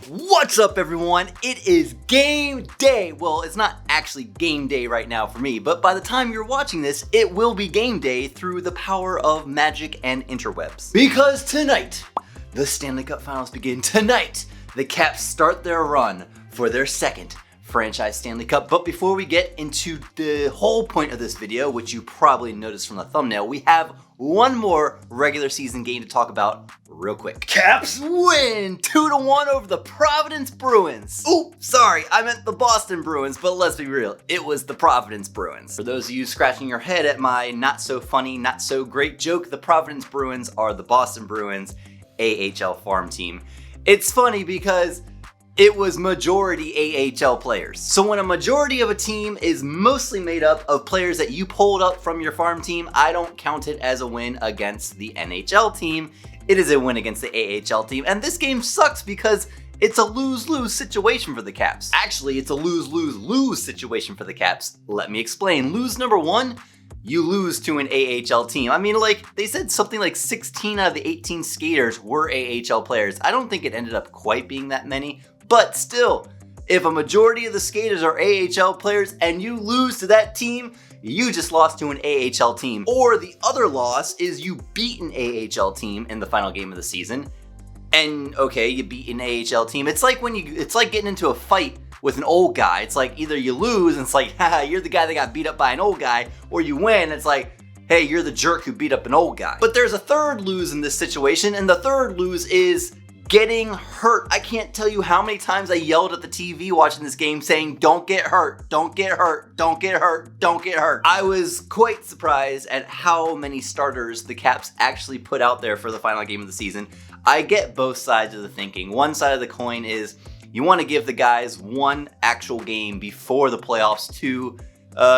What's up, everyone? It is game day. Well, it's not actually game day right now for me, but by the time you're watching this, it will be game day through the power of magic and interwebs. Because tonight, the Stanley Cup Finals begin. Tonight, the Caps start their run for their second franchise Stanley Cup. But before we get into the whole point of this video, which you probably noticed from the thumbnail, we have one more regular season game to talk about real quick. Caps win 2-1 over the Providence Bruins. Oh, sorry, I meant the Boston Bruins, but let's be real, it was the Providence Bruins. For those of you scratching your head at my not so funny, not so great joke, the Providence Bruins are the Boston Bruins AHL farm team. It's funny because it was majority AHL players. So when a majority of a team is mostly made up of players that you pulled up from your farm team, I don't count it as a win against the NHL team. It is a win against the AHL team. And this game sucks because it's a lose-lose situation for the Caps. Actually, it's a lose-lose-lose situation for the Caps. Let me explain. Lose number one, you lose to an AHL team. I mean, like, they said something like 16 out of the 18 skaters were AHL players. I don't think it ended up quite being that many. But still, if a majority of the skaters are AHL players and you lose to that team, you just lost to an AHL team. Or the other loss is you beat an AHL team in the final game of the season. And okay, you beat an AHL team. It's like it's like getting into a fight with an old guy. It's like either you lose and it's like, haha, you're the guy that got beat up by an old guy, or you win and it's like, hey, you're the jerk who beat up an old guy. But there's a third lose in this situation, and the third lose is getting hurt. I can't tell you how many times I yelled at the TV watching this game saying, don't get hurt, don't get hurt, don't get hurt, don't get hurt. I was quite surprised at how many starters the Caps actually put out there for the final game of the season. I get both sides of the thinking. One side of the coin is you want to give the guys one actual game before the playoffs to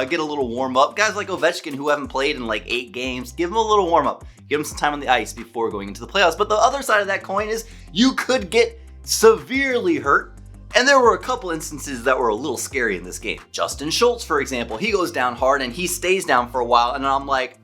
get a little warm up. Guys like Ovechkin who haven't played in like 8 games, give them a little warm up. Give them some time on the ice before going into the playoffs. But the other side of that coin is you could get severely hurt. And there were a couple instances that were a little scary in this game. Justin Schultz, for example, he goes down hard and he stays down for a while. And I'm like,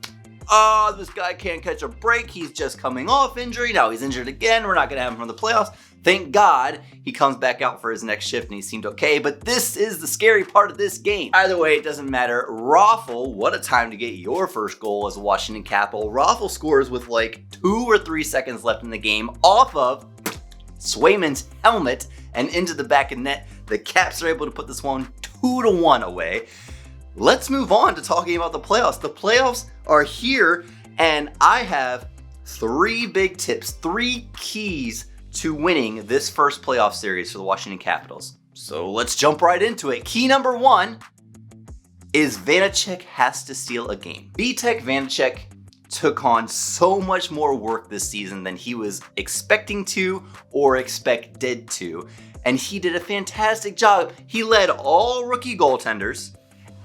oh, this guy can't catch a break. He's just coming off injury. Now he's injured again. We're not going to have him for the playoffs. Thank God he comes back out for his next shift and he seemed okay. But this is the scary part of this game. Either way, it doesn't matter. Raffle, what a time to get your first goal as a Washington Capital. Raffle scores with like 2 or 3 seconds left in the game off of Swayman's helmet and into the back of net. The Caps are able to put this one 2-1 away. Let's move on to talking about the playoffs. The playoffs are here, and I have 3 big tips, 3 keys to winning this first playoff series for the Washington Capitals. So let's jump right into it. Key number 1 is Vanecek has to steal a game. Vitek Vanecek took on so much more work this season than he was expecting to or expected to, and he did a fantastic job. He led all rookie goaltenders,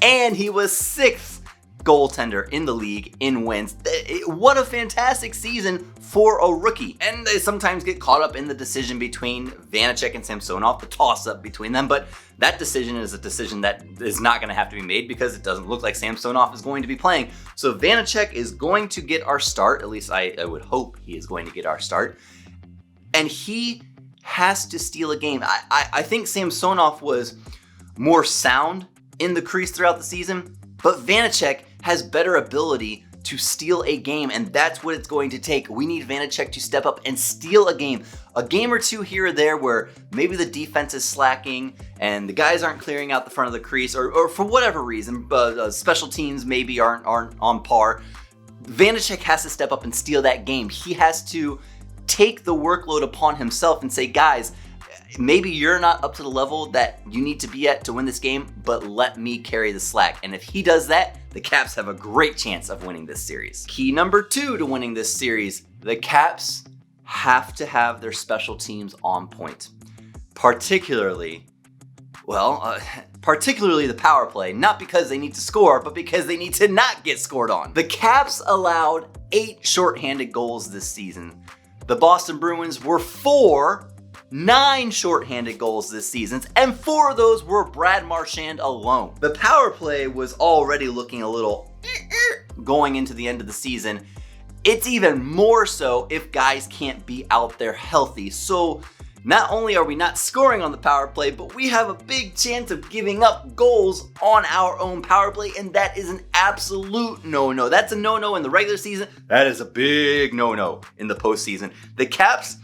and he was 6th goaltender in the league in wins. What a fantastic season for a rookie. And they sometimes get caught up in the decision between Vanecek and Samsonov, the toss-up between them, but that decision is a decision that is not going to have to be made because it doesn't look like Samsonov is going to be playing. So Vanecek is going to get our start, at least I would hope he is going to get our start, and he has to steal a game. I think Samsonov was more sound in the crease throughout the season, but Vanecek has better ability to steal a game, and that's what it's going to take. We need Vanecek to step up and steal a game or two here or there where maybe the defense is slacking and the guys aren't clearing out the front of the crease, or for whatever reason, special teams maybe aren't on par. Vanecek has to step up and steal that game. He has to take the workload upon himself and say, guys, maybe you're not up to the level that you need to be at to win this game, but let me carry the slack. And if he does that, the Caps have a great chance of winning this series. Key number 2 to winning this series, the Caps have to have their special teams on point. Particularly the power play, not because they need to score, but because they need to not get scored on. The Caps allowed 8 shorthanded goals this season. The Boston Bruins were 9 shorthanded goals this season, and 4 of those were Brad Marchand alone. The power play was already looking a little going into the end of the season. It's even more so if guys can't be out there healthy. So Not only are we not scoring on the power play, but we have a big chance of giving up goals on our own power play, and that is an absolute no-no. That's a no-no in the regular season. That is a big no-no in the postseason. The Caps,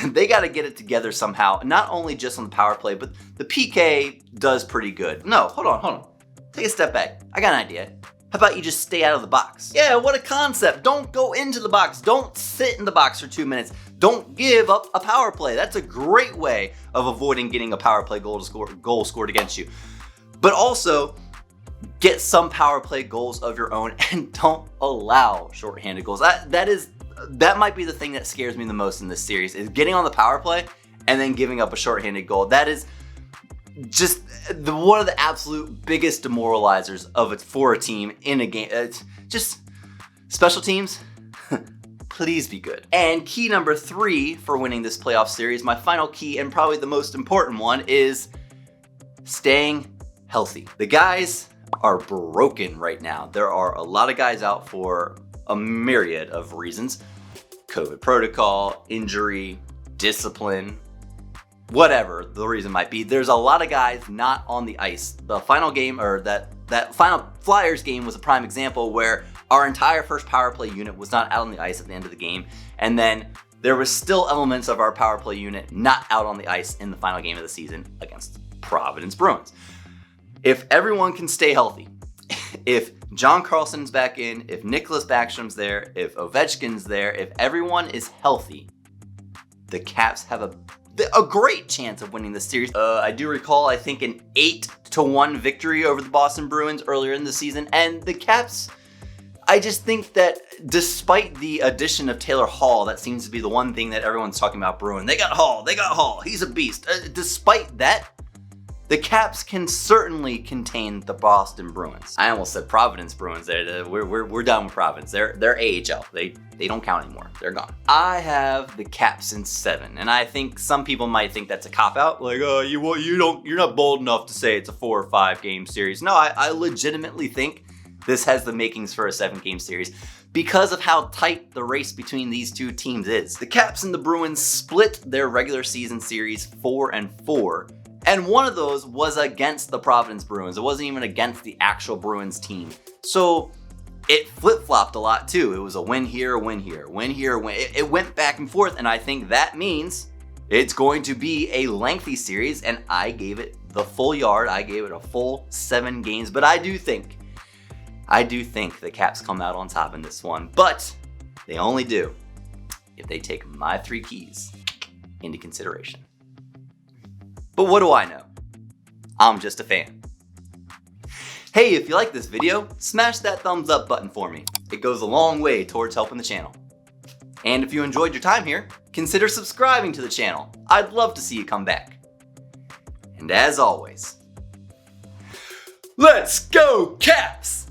they got to get it together somehow, not only just on the power play, but the PK does pretty good. No, hold on. Take a step back. I got an idea. How about you just stay out of the box? Yeah, what a concept. Don't go into the box. Don't sit in the box for 2 minutes. Don't give up a power play. That's a great way of avoiding getting a power play goal scored against you. But also, get some power play goals of your own and don't allow shorthanded goals. That might be the thing that scares me the most in this series, is getting on the power play and then giving up a shorthanded goal. That is just one of the absolute biggest demoralizers for a team in a game. It's just special teams, please be good. And key number 3 for winning this playoff series, my final key and probably the most important one, is staying healthy. The guys are broken right now. There are a lot of guys out for a myriad of reasons. COVID protocol, injury, discipline, whatever the reason might be. There's a lot of guys not on the ice. The final game, or that final Flyers game, was a prime example where our entire first power play unit was not out on the ice at the end of the game, and then there was still elements of our power play unit not out on the ice in the final game of the season against Providence Bruins. If everyone can stay healthy, if John Carlson's back in, if Nicholas Backstrom's there, if Ovechkin's there, if everyone is healthy, the Caps have a great chance of winning this series. I do recall, I think, an 8-1 victory over the Boston Bruins earlier in the season, and the Caps, I just think that despite the addition of Taylor Hall, that seems to be the one thing that everyone's talking about Bruin. They got Hall, he's a beast. Despite that, the Caps can certainly contain the Boston Bruins. I almost said Providence Bruins. We're done with Providence. They're AHL. They don't count anymore. They're gone. I have the Caps in 7, and I think some people might think that's a cop-out. Like, oh, you're not bold enough to say it's a 4 or 5 game series. No, I legitimately think this has the makings for a 7-game series because of how tight the race between these two teams is. The Caps and the Bruins split their regular season series 4-4. And one of those was against the Providence Bruins. It wasn't even against the actual Bruins team. So it flip-flopped a lot too. It was a win here, a win here, win here, win. It went back and forth, and I think that means it's going to be a lengthy series, and I gave it the full yard. I gave it a full 7 games, but I do think the Caps come out on top in this one, but they only do if they take my 3 keys into consideration. But what do I know? I'm just a fan. Hey, if you like this video, smash that thumbs up button for me. It goes a long way towards helping the channel. And if you enjoyed your time here, consider subscribing to the channel. I'd love to see you come back. And as always, let's go Caps!